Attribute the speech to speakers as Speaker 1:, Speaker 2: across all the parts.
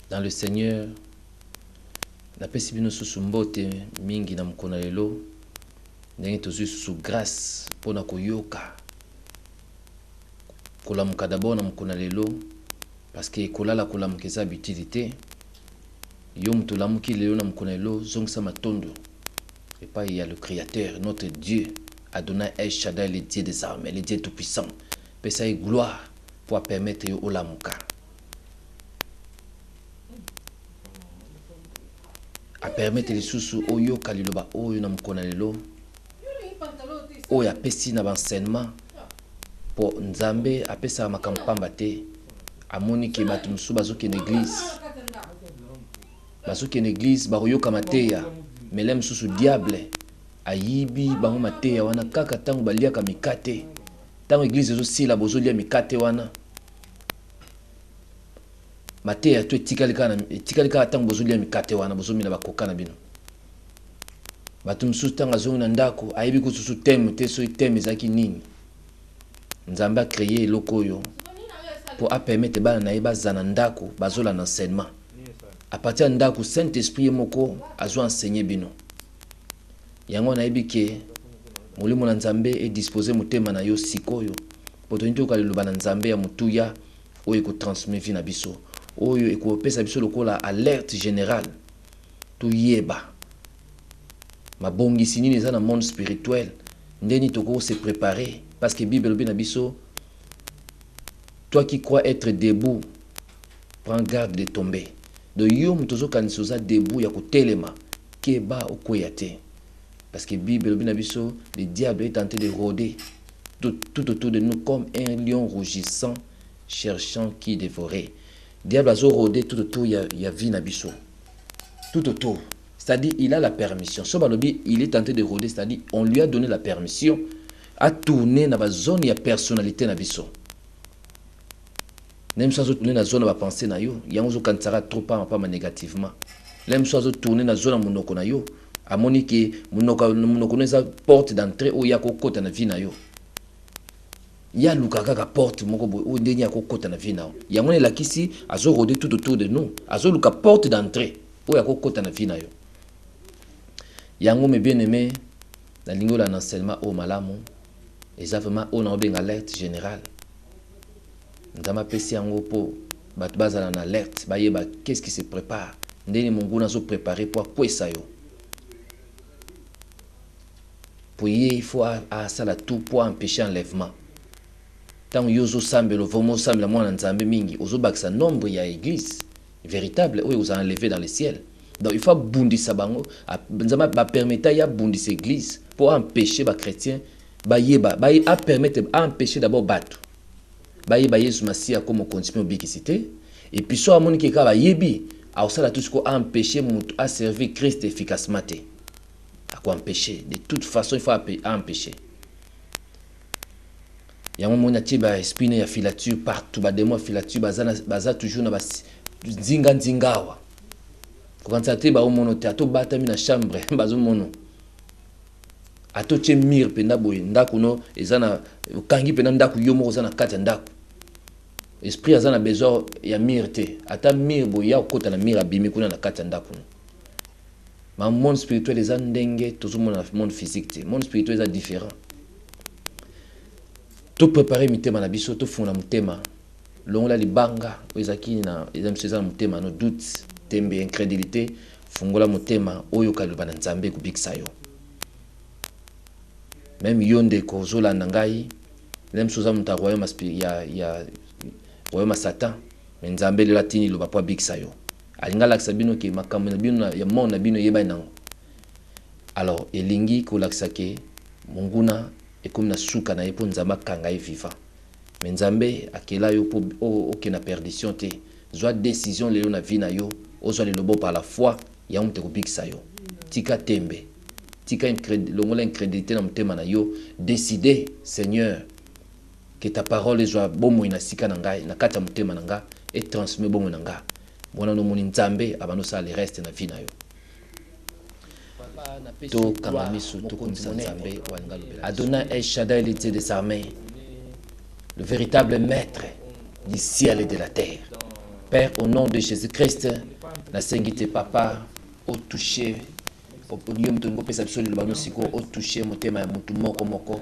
Speaker 1: Dans le Seigneur, napesi bino susu mbote mingi na mkona lelo, ndenge tozwi susu grâce pona koyoka. Kolamuka d'abord na mkona lelo, parce que kolala kolamuka eza utilité. Yo mtu lamuki lelo na mkona lelo, zongisa matondo. Et pas il y a le Créateur, notre Dieu, Adonai El Shaddai, le Dieu des armées, le Dieu tout-puissant. Pe ça est gloire pour permettre yo olamuka. A permettre les sous oyo kaliloba oyo na mkona lelo. Oyo apesi na enseignement pour Nzambe apesa makampamba te. Amoni ke batu musu bazoki en église. Bazoki en église baroyoka mateya. Melem susu diable ayibi bango mateya wana kaka tango baliaka mikate. Tango église zo sila bozo lia mikate wana. Mateya to etika tango bozo lia mikate wana bozo mina bakoka na bino. Batu musu tanga zongo na ndako ayibi ko susu teme te so teme zaki nini. Nzamba créer lokoyo pour permettre bana na yeba zana ndako bazola na enseignement. À partir de Saint-Esprit moko azo enseigner bino. Yango na ebike molimo na Nzambe est disposé motema na yo sikoyo. Potonito ka liloba na Nzambe ya mutuya oyo ko transmettre vie na biso. Oyo eko pesa biso lokola alerte générale. To yeba. Mabongisi nini eza na monde spirituel. Ndeni toko se préparer parce que Bible bi na biso. Toi qui crois être debout, prends garde de tomber. De yo mtozo kanisoza debout ya kotelema keba okoyate. Parce que Bible binabiso, le diable est tenté de rôder tout autour de nous comme un lion rougissant cherchant qui dévorer. Diable a rôdé tout autour ya vie nabiso. Tout autour. C'est-à-dire il a la permission. Sobalobi, il est tenté de rôder, c'est-à-dire on lui a donné la permission à tourner dans la zone ya personnalité nabiso. Même si on tourne dans la zone de pensée na yo, il y a un qui sera trop pas négativement. Même si on tourne dans la zone de monoko na yo, à monique monoko na sa porte d'entrée où il y a kokota na vie na yo. Il y a lukaka ka porte moko boy où ndenya kokota na vie na yo. Il y a mon la kisi azo rôder tout autour de nous, azo luka porte d'entrée où il y a kokota na vie na yo. Yango me bien aimé la lingola na enseignement au malamu, exactement on a une alerte générale. Ndama pesi yango po bat bazala na alerte bayeba qu'est-ce qui se prépare ndeni mungu nazo préparer pour kwesa yo pour il faut à ça la tout pour empêcher enlèvement tant yozo sambelo vomo sambela mwana nzambe mingi ozo baksa nombre ya église véritable où vous enlevé dans le ciel. Donc il faut bundisa bango nzama ba permettre ya bundisa église pour empêcher ba chrétiens bayeba bay a permettre empêcher d'abord batu bayeba Yesu Masia comme continue obikisité et puis soit amoni ke ka bayebi a osala tout ce qu'on empêcher mutu à servir Christ efficacement te à quoi empêcher de toute façon il faut empêcher ya moni ati ba esprit ya filature partout ba démon filature baza toujours na ba nzingawa ko kanzate ba omono te ato batami na chambre bazo mono ato che mir penda boye ndako no ezana kangi penda ndako yo moko zana kati ndako esprit azana besoin ya mir te ata mir boye ya kota na mir abimi kuna na kati ndako ma monde spirituel ezana ndenge tozomona monde physique te monde spirituel est différent. Tout préparer mitema na biso to funa mutema longola libanga ezaki na ezamseza mutema no doute tembe incrédulité fungola mutema oyo kaloba na Nzambe kubikisa yo. Même yonde ko zola nangai même soza muta royaume ya royaume Satan mais Nzambe le latini lo bapwa bikisa yo alingala ksabino ke makambo na bino ya mona bino yeba nango. Alors elingi ko laksake munguna et comme na suka na epo Nzamba kanga viva mais Nzambe akela yo po okena perdition te zwa décision lelo na vie na yo ozwa le lobo par la foi ya mte ko bikisa yo tika tembe tika l'incrédulité na mtema na yo décider Seigneur que ta parole soit bomo ina sika na ngai na kata mtema na nga et transmet bomo na nga bona no moni Nzambe abano sa le reste na vie na yo to kamamisu to kumisa Nzambe wangalubela Adonai El Shaddai le Dieu des armées le véritable maître du ciel et de la terre Père, au nom de Jésus-Christ, la Sainte Papa, au toucher, au toucher,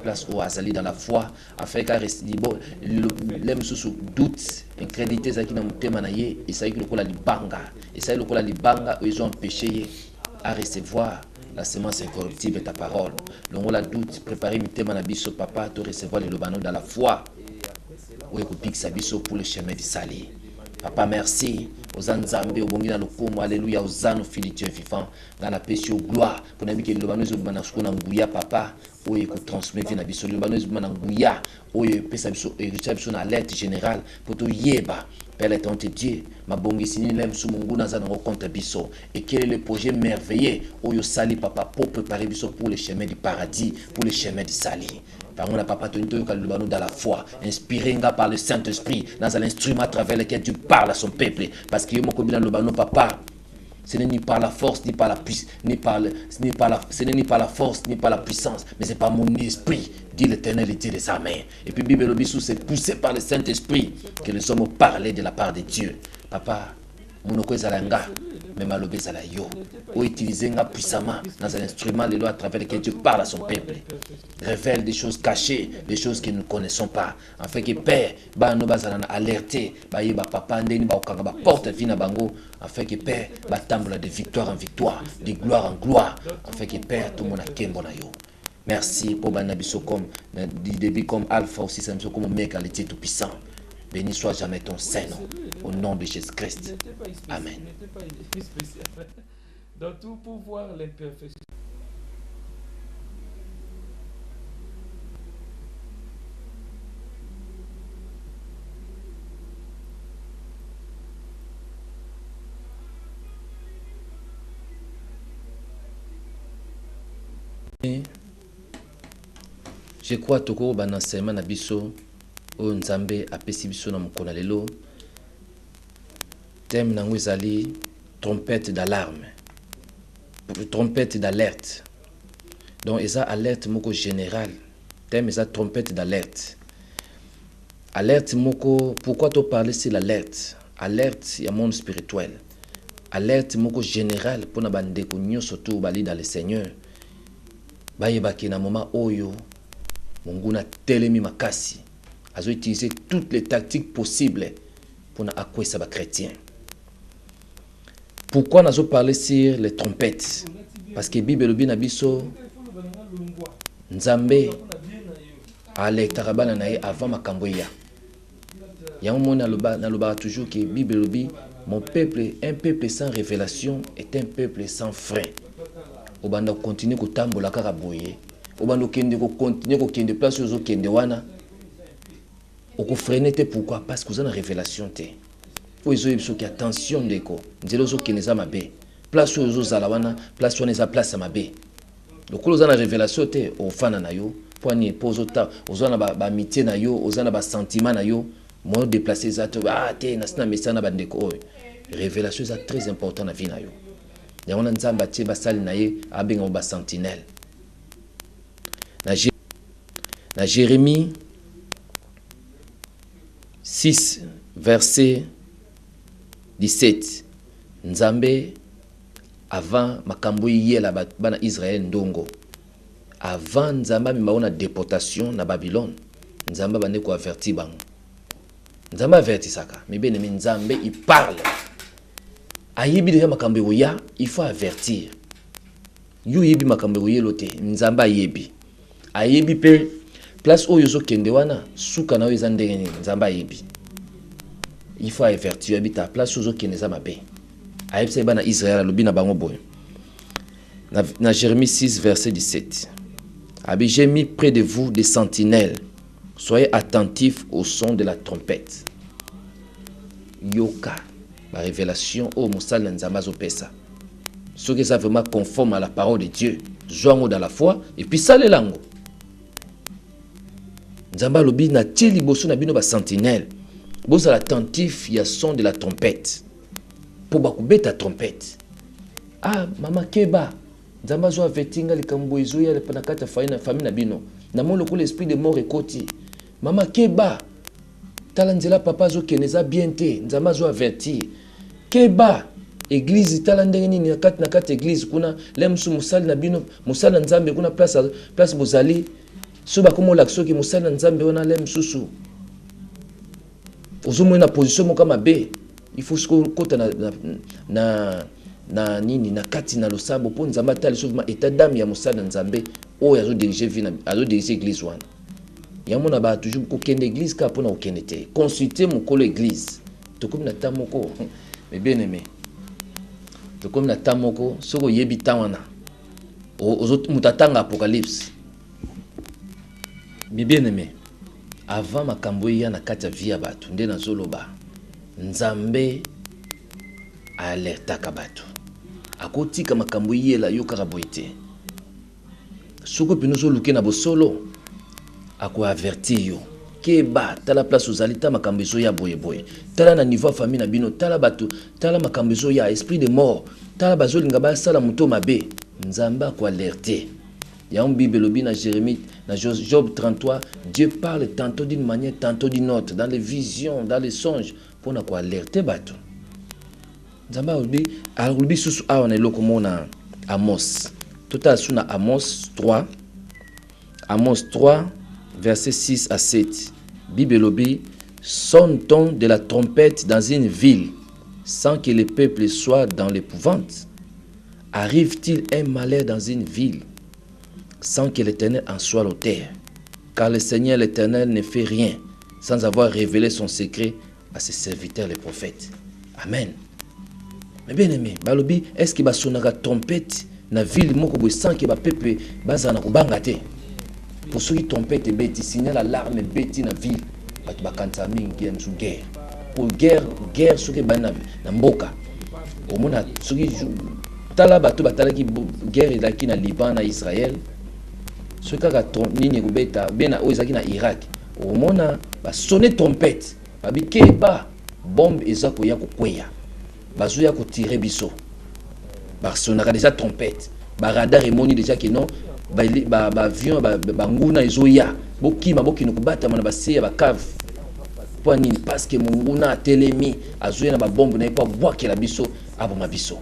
Speaker 1: place où Azali dans la foi, afin qu'à rester l'aime sous doute, incrédulité, ça qui n'a pas manaye, et ça qui le cola libanga, et ça le cola libanga, ils ont empêché à recevoir la semence incorruptible de ta parole. L'on la doute, préparer mi thème à papa, de recevoir les lobano dans la foi. Ou écoute Sabiso pour le chemin du Sali. Papa, merci. Aux Anzambe, au Bongina, le Komo, alléluia, aux Anos, Philitieux, vivant, dans la paix, au gloire, pour n'avoir que le Banos, au Banasco, Nangouya, papa, où il transmettre la biso, le Banos, Manangouya, où il peut s'habiller sur l'alerte générale, pour tout yéba. Père l'éternel Dieu, ma bongisini l'aime sous mon goût dans un compte biso. Et quel est le projet merveilleux où il sali papa pour préparer biso pour le chemin du paradis, pour le chemin du sali. Par mon papa Tonito dans la foi, inspiré par le Saint-Esprit, dans un instrument à travers lequel Dieu parle à son peuple. Parce que mon dans le bano papa, ce n'est ni par la force, ni par la puissance, ce n'est ni par la force, ni par la puissance, mais c'est par mon esprit, dit l'Éternel et Dieu des armées. Et puis Bible Lobissou, c'est poussé par le Saint-Esprit que les hommes ont parlé de la part de Dieu. Papa, mon zalanga, mais malobé zalayo, ou utiliser puissamment dans un instrument de loi à travers lequel Dieu parle à son peuple. Révèle des choses cachées, des choses que nous ne connaissons pas. Afin que Père, nous bazalana alerter, papa ndeni ba okanga porte vie na bango, afin que Père, tambola de victoire en victoire, de gloire en gloire, afin que Père tout le monde a kembo na yo. Merci pour Banabiso comme du début comme Alpha aussi, ça me comme mec à l'été tout puissant. Béni soit jamais ton Saint-Nom, au nom de Jésus-Christ. Amen.
Speaker 2: Dans tout pouvoir, l'imperfection.
Speaker 1: Je crois que tout le enseignement na biso o nzambe apesi biso na mokona lelo thème nango ezali trompette d'alarme, trompette d'alerte. Donc eza alerte moko général, thème eza trompette d'alerte. Alerte moko, pourquoi tu parles sur l'alerte? Alerte ya monde spirituel. Alerte moko général pour na bandeko nyonso to bali dans le Seigneur. Bayebaki na moment oyo monguna telemi makasi. Azo utiliser toutes les tactiques possibles pour acquérir les chrétiens. Pourquoi nous parlé sur les trompettes? Parce que la Bible le bina biso Nzambe alertarabana nae avant makamboya. Ya mona loba toujours que Bible le bi mon peuple, un peuple sans révélation est un peuple sans frein. Obanda continuer ko tambola kaka boye. Obanda kende ko continuer ko kende place ozo kende wana. Oko freiner te pourquoi? Parce que vous avez une révélation te. Faut ils ont qui attention deko. Nzelo zo keneza mabe. Place ozo zalawana, place on eza place mabe. Donc vous avez une révélation te au fana na yo, poani pozo ta, ozana ba amitié na yo, ozana ba sentiment na yo, mo déplacer za te te na sina mesana ba ndeko oyo. Révélation est très important na vie na yo. Ya wana nzamba tie ba sali na ye abenga ba sentinelle. Na Jérémie 6, verset 17. Nzambe, avant makambo yela bana Israël ndongo. Avant Nzamba mimaona déportation na Babylone. Nzamba bande ko averti bango. Nzamba averti saka. Mais bien aimé Nzambe il parle. Ayebi déjà makambo ya, il faut avertir. Yo yebi makambo yelote. Nzamba yebi. Ayebi pe place oyo zo kende wana suka na oyo ndenge Nzamba yebi. Il faut avertir habita place oyo zo kende za mabe. Ayebisa bana Israël lobi na bango boy. Na Jérémie 6 verset 17. Abi j'ai mis près de vous des sentinelles. Soyez attentifs au son de la trompette. Yoka, la révélation au Moussal Nzamba zo pesa. Ce qui est vraiment conforme à la parole de Dieu, joango dans la foi et puis sale lango. Nzamba lobi na tie liboso na bino ba sentinelle. Boza attentif ya son de la trompette. Pour bakubeta trompette. Ah mama keba. Nzamba zo avetinga likambo ezo ya le panakata famille na bino. Na mon lokolo l'esprit de mort ekoti. Mama keba. tala nzela papa zo keneza bien te nzamba zo avertir keba église tala ndenge nini na kati église kuna lemsu musali na bino musala nzambe kuna place bozali so bakomo lakso ki musala nzambe wana lemsusu ozomo na position mo kama be il faut ko kota na nini na kati na losabo po nzamba tali souvent état d'âme ya musala nzambe o yazo diriger vina azo diriger église wana yamona ba toujours ko kende église ka pona okende te consulter mon kolo église to comme na tamoko mais bien aimé to comme na tamoko soko yebi tawana ozo mutatanga apocalypse mais bien aimé avant makambo ya na kati ya vie ya bato nde nazoloba nzambe alertaka bato akotika makambo yela yo kaka boye te soko pino zoluke na bosolo ako avertir yo keba tala place ozali ta makambo ezo ya boye boye tala na niveau famille na bino tala bato tala makambo ezo ya esprit de mort tala bazolinga basala moto mabe nzambe ako alerter ya Bible lobi na Jérémie dans Job 33 Dieu parle tantôt d'une manière tantôt d'une autre dans les visions dans les songes pour na ko alerter bato nzamba lobi susu awa na eloko mona Amos total suna Amos 3 verset 6 à 7 Bible lobi sonne-t-on de la trompette dans une ville sans que le peuple soit dans l'épouvante? Arrive-t-il un malheur dans une ville sans que l'Éternel en soit l'auteur? Car le Seigneur l'Éternel ne fait rien sans avoir révélé son secret à ses serviteurs les prophètes. Amen. Mais bien aimé, balobi, est-ce que basonaka trompette na ville moko boy sans que ba peuple bazana kubanga te? Pour ceux qui trompette beti signal alarme beti na ville, bat bakanta mingi msu guerre. Pour guerre ceux qui bana na mboka. Au mona ceux qui tala bato batala ki guerre ezaki na Liban na Israël. Ceux qui a nini kubeta bena ezaki na Irak. Au mona ba sonner trompette. Babi keba bombe ezako ya kokweya. Bazo ya ko tirer biso. Ba sonaka déjà trompette. Ba radar emoni déjà que non ba avion ba nguna ezoya. Bokima bokino kubata mana baseya ba cave. Pour nini parce que munguna atelemi azoya na ba bombe na kwa bwakela biso abo mabiso.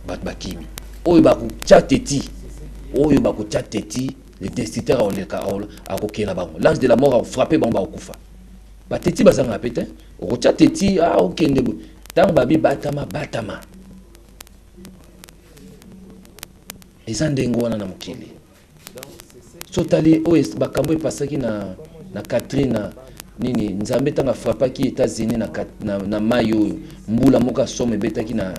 Speaker 1: Bat bakimi. Oyo ba ku chateti. Oyo ba ku chateti le destituteur a kokela bango. L'ange de la mort a frappé bango ba okufa. Bateti bazanga pete. O chateti okende bo. Tant babi batama ezandengo wana na mokili sotali oyo bakambo epasaki na Katrina nini nzambe tanga frappaki États-Unis na mai oyo mbula moka somme betaki na